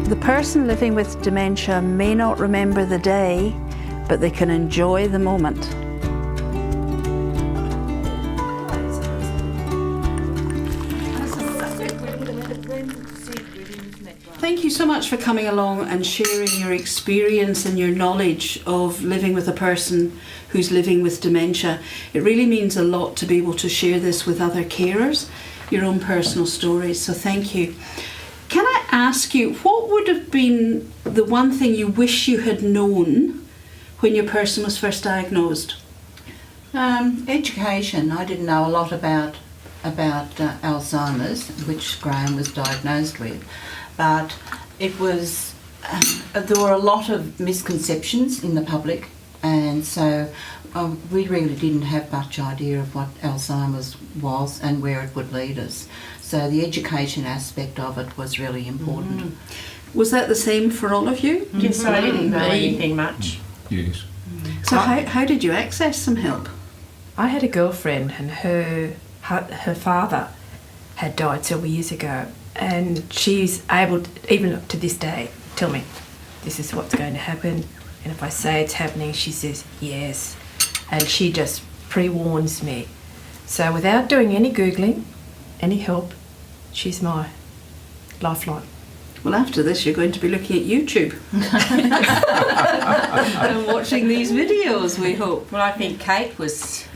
The person living with dementia may not remember the day, but they can enjoy the moment. Thank you so much for coming along and sharing your experience and your knowledge of living with a person who's living with dementia. It really means a lot to be able to share this with other carers, your own personal stories, so thank you. Can I ask you, what would have been the one thing you wish you had known when your person was first diagnosed? Education. I didn't know a lot about Alzheimer's, which Graham was diagnosed with, but it was there were a lot of misconceptions in the public, and so we really didn't have much idea of what Alzheimer's was and where it would lead us. So the education aspect of it was really important. Mm. Was that the same for all of you? Yes, I didn't know anything much. Yes. So how did you access some help? I had a girlfriend and her father had died several years ago, and she's able to, even to this day, tell me, this is what's going to happen, and if I say it's happening, she says yes, and she just pre-warns me. So without doing any Googling, any help, she's my lifeline. Well, after this, you're going to be looking at YouTube and watching these videos, we hope. Well, I think Kate was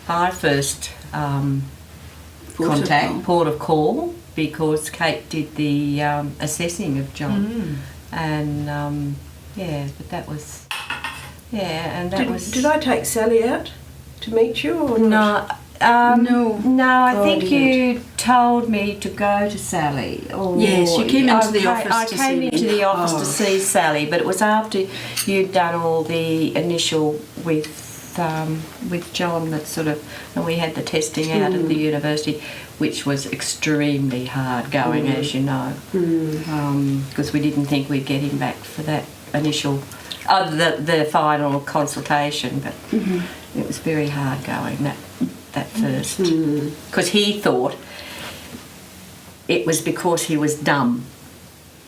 my first Contact. port of call, because Kate did the assessing of John. And but that was, and that was... Did I take Sally out to meet you or not? No, I think you told me to go to Sally. Or yes, you came into the office I to came see into me. the office to see Sally, but it was after you'd done all the initial with John, that sort of, and we had the testing out at the university, which was extremely hard going, as you know, because we didn't think we'd get him back for that initial, the final consultation, but it was very hard going that first, because he thought it was because he was dumb,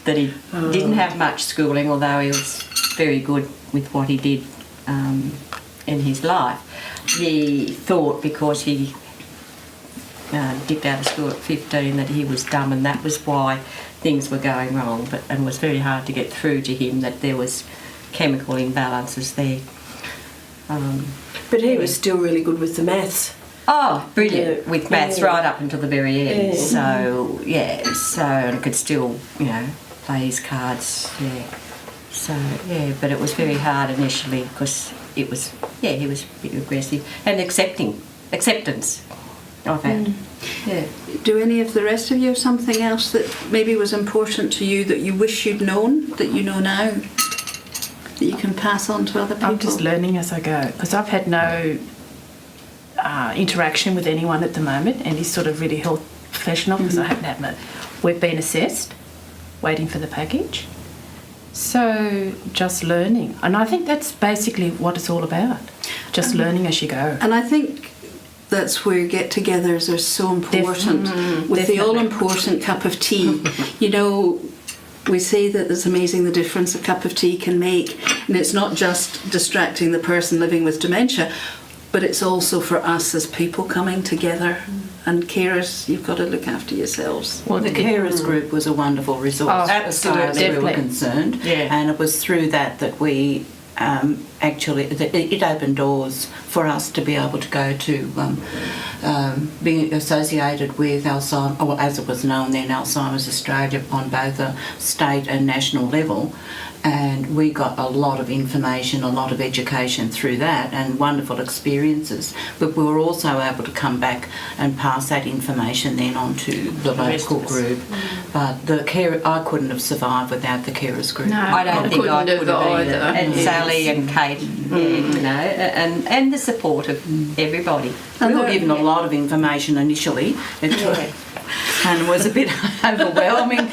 that he didn't have much schooling, although he was very good with what he did in his life. He thought because he dipped out of school at 15 that he was dumb, and that was why things were going wrong, and it was very hard to get through to him that there was chemical imbalances there. But he was still really good with the maths. Oh, brilliant with maths right up until the very end. So and could still, play his cards. So but it was very hard initially, because it was he was a bit aggressive, and acceptance of that. Do any of the rest of you have something else that maybe was important to you that you wish you'd known, that you know now, that you can pass on to other people? I'm just learning as I go, because I've had no interaction with anyone at the moment, and he's sort of really health professional, because I haven't had we've been assessed, waiting for the package. So just learning, and I think that's basically what it's all about, just learning as you go. And I think that's where get-togethers are so important, with the all-important cup of tea. We say that it's amazing the difference a cup of tea can make, and it's not just distracting the person living with dementia, but it's also for us as people coming together. And carers, you've got to look after yourselves. Well, the carers group was a wonderful resource as far as we were concerned, and it was through that we it opened doors for us to be able to go to being associated with Alzheimer's, or as it was known then, Alzheimer's Australia, on both a state and national level. And we got a lot of information, a lot of education through that, and wonderful experiences. But we were also able to come back and pass that information then on to the local group. But I couldn't have survived without the carers group. No, I don't think I could have either. And Sally and Kate, and the support of everybody. We were given a lot of information initially. And it was a bit overwhelming.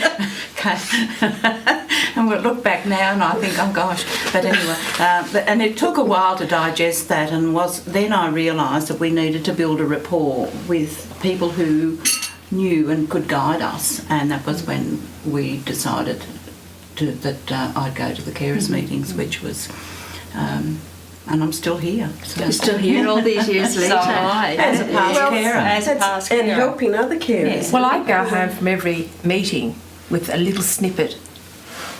And we look back now and I think, oh gosh. But anyway, and it took a while to digest that, and then I realised that we needed to build a rapport with people who knew and could guide us, and that was when we decided I'd go to the carers meetings, which was, and I'm still here. So. You're still here all these years later. As a past carer. And helping other carers. Yes. Well, I go home from every meeting with a little snippet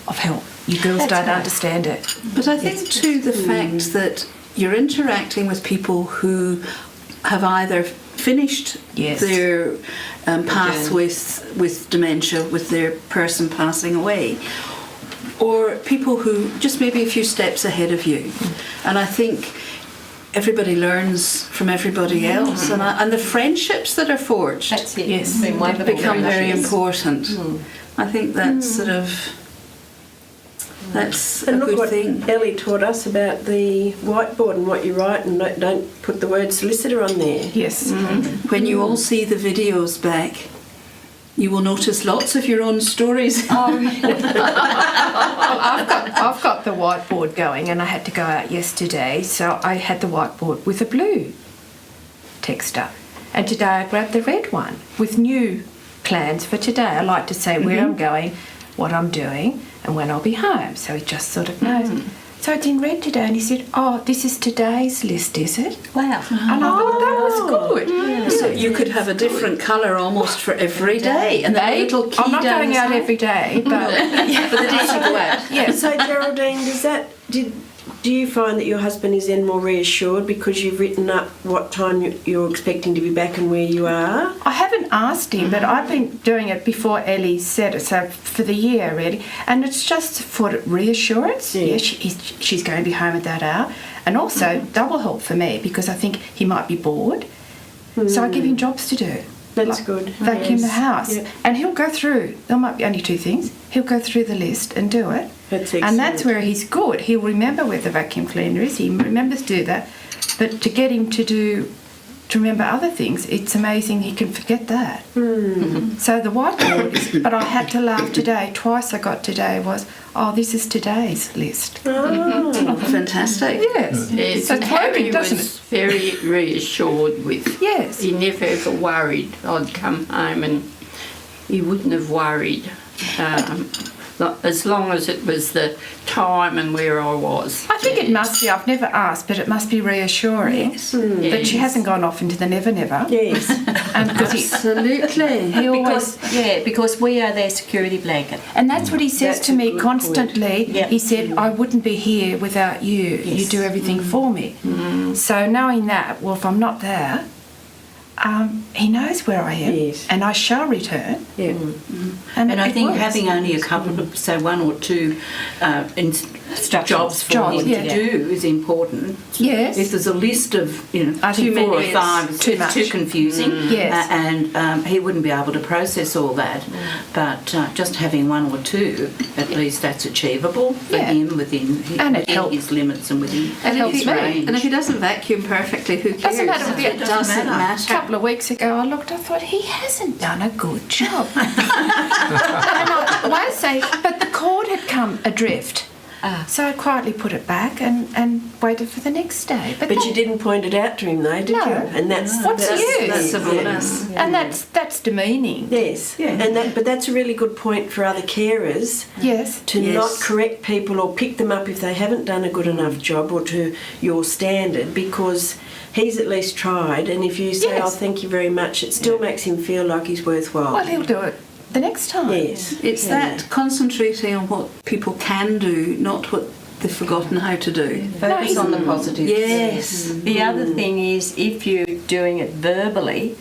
of help. You girls don't understand it. But I think too the fact that you're interacting with people who have either finished their path with dementia, with their person passing away, or people who just maybe a few steps ahead of you. And I think everybody learns from everybody else, and the friendships that are forged, that's it. Yes, become very important. I think that's sort of that's and a look good what thing. Ellie taught us about the whiteboard and what you write, and don't put the word solicitor on there. Yes. When you all see the videos back, you will notice lots of your own stories. Well, I've got the whiteboard going, and I had to go out yesterday, so I had the whiteboard with a blue texter, and today I grabbed the red one with new plans for today. I like to say where I'm going, what I'm doing, and when I'll be home, so he just sort of knows. So it's in red today, and he said, "Oh, this is today's list, is it?" Wow. And I thought that was good. So you could have a different colour almost for every day, and that little key I'm not down going the out side. every day, but But the days you go out. yeah. So Geraldine, do you find that your husband is then more reassured because you've written up what time you're expecting to be back and where you are? I haven't asked him, but I've been doing it before Ellie said it, so for the year really. And it's just for reassurance. Yeah. She's going to be home at that hour. And also double help for me because I think he might be bored. So I give him jobs to do. That's good. Vacuum the house. Yeah. And he'll go through, there might be only 2 things, he'll go through the list and do it. That's and that's excellent. where he's good. He'll remember where the vacuum cleaner is, he remembers to do that. But to get him to remember other things, it's amazing he can forget that. So the whiteboard is, but I had to laugh today, twice I got today was, oh, this is today's list. Oh, fantastic. Yes. Yes, So and it's working, Harry doesn't was very reassured with. Yes. He never ever worried. I'd come home and he wouldn't have worried. As long as it was the time and where I was. I think it must be, I've never asked, but it must be reassuring that she hasn't gone off into the never never. Yes. And because Absolutely. he always, Because we are their security blanket. and that's what he says That's to a me good constantly. Yep. He said, I wouldn't be here without you. You do everything for me. So knowing that, well, if I'm not there, he knows where I am, Yes. and I shall return. Yeah. And I it think works. having only a couple of, say 1 or 2 jobs for Jobs, him yeah. to do is important. Yes. If there's a list of, I think 4 or many, 5, it's too it's much. too confusing. Yes. And he wouldn't be able to process all that. But just having 1 or 2, at least that's achievable for And him it within helps. his limits and within And helps if, his he, range. and if he doesn't vacuum perfectly, who cares? Doesn't matter with It the- doesn't A matter. couple of weeks ago, I looked, I thought, he hasn't done a good job. And I won't say, but the cord had come adrift. So I quietly put it back and waited for the next day. But you didn't point it out to him though, did No. you? And that's What's that's, use? That's a bonus. And that's demeaning. Yes. And but that's a really good point for other carers. Yes. To Yes. not correct people or pick them up if they haven't done a good enough job or to your standard, because he's at least tried, and if you say, Yes. oh, thank you very much, it still makes him feel like he's worthwhile. Well, he'll do it the next time. Yes. It's that concentrating on what people can do, not what they've forgotten how to do. Focus on the positives. Yes. The other thing is, if you're doing it verbally,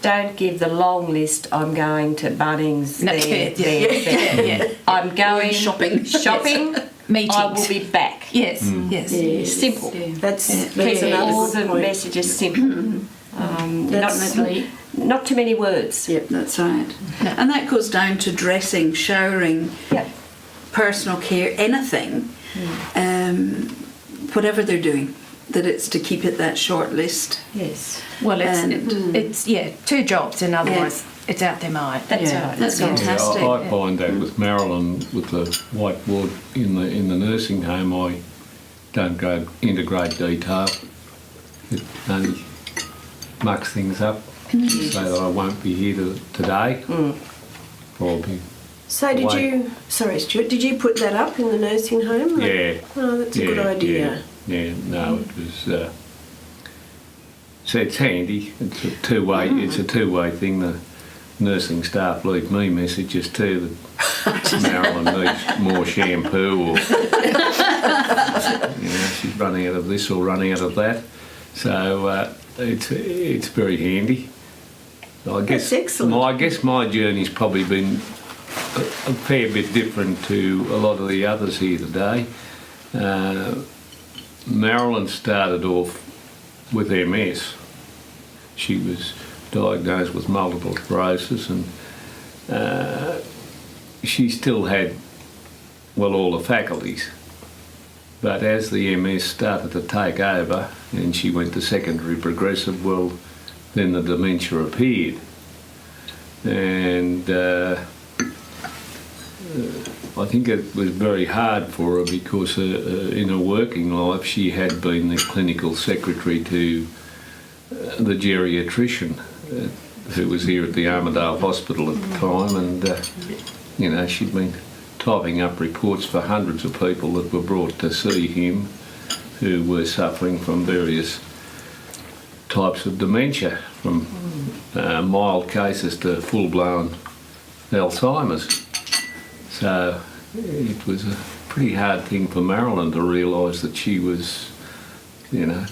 don't give the long list. I'm going to Bunnings. No, there. I'm going Shopping. Meetings. I will be back. Yes, yes. Yes. Simple. That's Keep another all good the point. messages simple. That's- Not too many words. Yep, that's right. And that goes down to dressing, showering, Yep. personal care, anything, whatever they're doing, that it's to keep it that short list. Yes. Well, And- it's 2 jobs, and otherwise it's out their mind. That's Yeah. right. That's Yeah. fantastic. I find that with Marilyn, with the whiteboard in the nursing home, I don't go into great detail. It only mucks things up, so that I won't be here today. Probably So did you... Sorry, Stuart. Did you put that up in the nursing home? Yeah. Oh, that's a good idea. Yeah. No, it was... so it's handy. It's a two-way. It's a two-way thing. The nursing staff leave me messages too that Marilyn needs more shampoo, or she's running out of this or running out of that. So it's very handy. That's excellent. I guess my journey's probably been a fair bit different to a lot of the others here today. Marilyn started off with MS. She was diagnosed with multiple sclerosis, and she still had, well, all the faculties. But as the MS started to take over and she went to secondary progressive, well, then the dementia appeared. And I think it was very hard for her because in her working life she had been the clinical secretary to the geriatrician who was here at the Armidale Hospital at the time, and she'd been typing up reports for hundreds of people that were brought to see him who were suffering from various types of dementia, from mild cases to full-blown Alzheimer's. So it was a pretty hard thing for Marilyn to realise that she was, no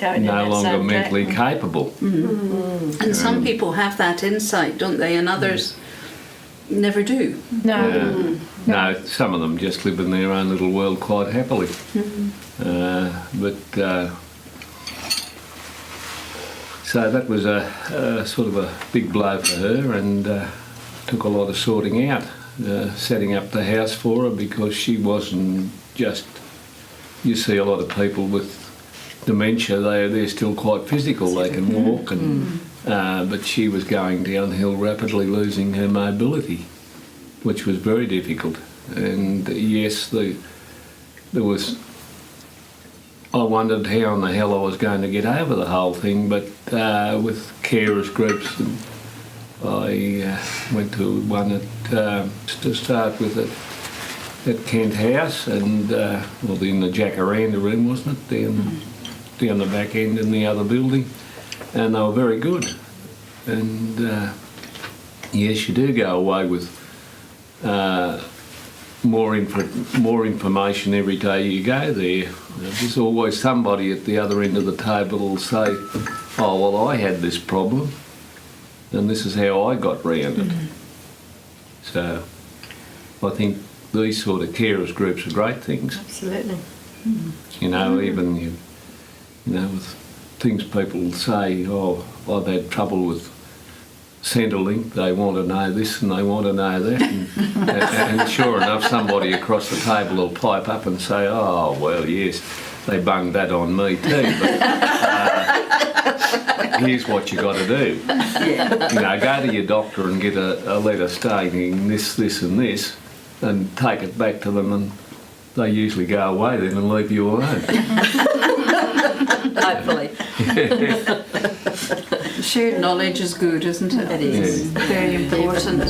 longer mentally capable. Mm-hmm. And some people have that insight, don't they? And others never do. No. No, some of them just live in their own little world quite happily. So that was a sort of a big blow for her, and took a lot of sorting out, setting up the house for her, because she wasn't just... You see a lot of people with dementia, they're still quite physical, they can walk, and but she was going downhill rapidly, losing her mobility, which was very difficult. And yes, there was... I wondered how in the hell I was going to get over the whole thing, but with carers groups, I went to one to start with at Kent House, and in the Jacaranda room, wasn't it, down the back end in the other building, and they were very good. And yes, you do go away with more information every day you go there. There's always somebody at the other end of the table who'll say, "Oh, well, I had this problem, and this is how I got round it." So I think these sort of carers groups are great things. Absolutely. Even with things people say, "Oh, I've had trouble with Centrelink, they want to know this and they want to know that," and sure enough, somebody across the table will pipe up and say, "Oh, well, yes, they bunged that on me too, but here's what you got to do. Go to your doctor and get a letter stating this, this and this, and take it back to them, and they usually go away then and leave you alone." Hopefully. Shared knowledge is good, isn't it? It is. Very important.